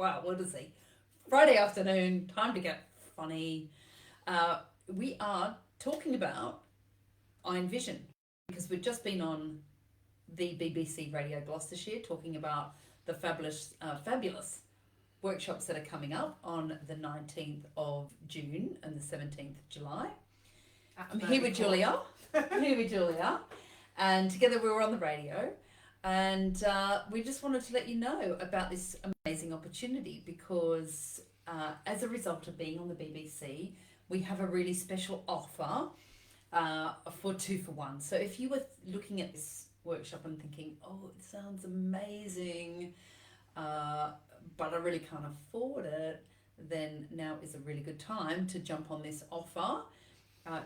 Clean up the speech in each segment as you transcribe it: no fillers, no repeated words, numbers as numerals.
wow, what is he? Friday afternoon, time to get funny. We are talking about Iron Vision because we've just been on the BBC Radio Gloucestershire talking about the fabulous workshops that are coming up on the 19th of June and the 17th of July. I'm here with Julia. And together we were on the radio, and we just wanted to let you know about this amazing opportunity because as a result of being on the BBC, we have a really special offer for 2 for 1. So if you were looking at this workshop and thinking, oh, it sounds amazing, but I really can't afford it, then now is a really good time to jump on this offer.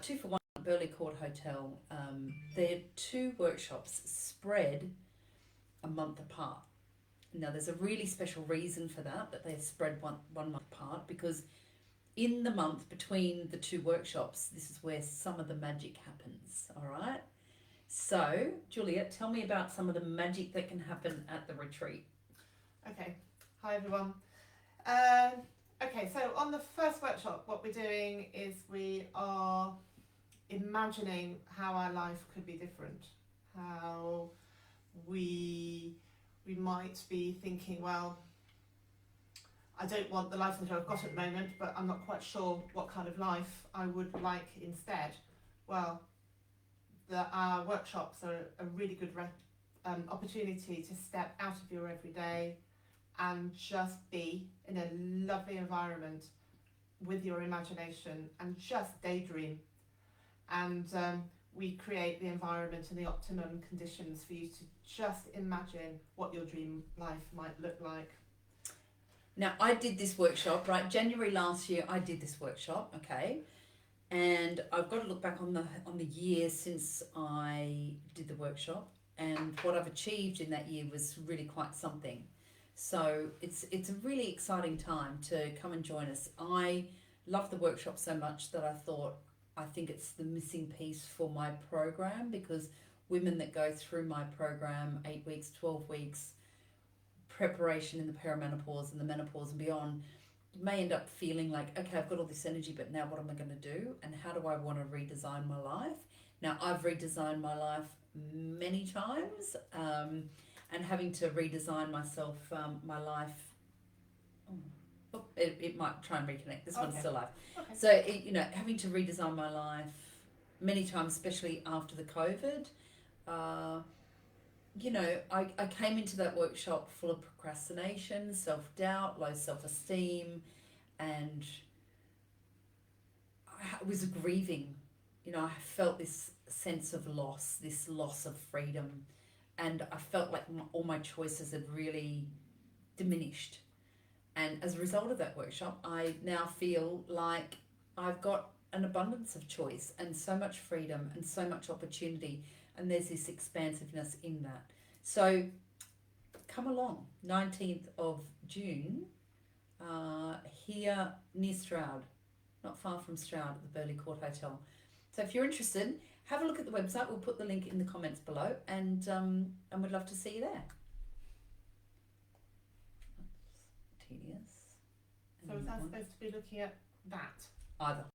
2 for 1 at Burley Court Hotel. They're 2 workshops spread a month apart. Now there's a really special reason for that they're spread one month apart, because in the month between the 2 workshops, this is where some of the magic happens. All right. So, Juliet, tell me about some of the magic that can happen at the retreat. Okay. Hi, everyone. Okay, so on the first workshop, what we're doing is we are imagining how our life could be different. How we might be thinking, well, I don't want the life that I've got at the moment, but I'm not quite sure what kind of life I would like instead. Well, our workshops are a really good opportunity to step out of your everyday and just be in a lovely environment with your imagination and just daydream. And we create the environment and the optimum conditions for you to just imagine what your dream life might look like. Now, I did this workshop, right? January last year, I did this workshop, okay? And I've got to look back on the year since I did the workshop, and what I've achieved in that year was really quite something. So it's a really exciting time to come and join us. I love the workshop so much that I think it's the missing piece for my program, because women that go through my program, 8 weeks, 12 weeks, preparation in the perimenopause and the menopause and beyond, may end up feeling like, okay, I've got all this energy, but now what am I going to do? And how do I want to redesign my life? Now, I've redesigned my life many times, and having to redesign my life, it might try and reconnect. This one's still live. Okay. So, having to redesign my life many times, especially after the COVID, I came into that workshop full of procrastination, self-doubt, low self-esteem, and I was grieving. I felt this sense of loss, this loss of freedom, and I felt like all my choices had really diminished. And as a result of that workshop, I now feel like I've got an abundance of choice and so much freedom and so much opportunity, and there's this expansiveness in that. So come along, 19th of June, here near Stroud, not far from Stroud at the Burley Court Hotel. So if you're interested, have a look at the website. We'll put the link in the comments below, and we'd love to see you there. Tedious. So is that supposed to be looking at that? Either.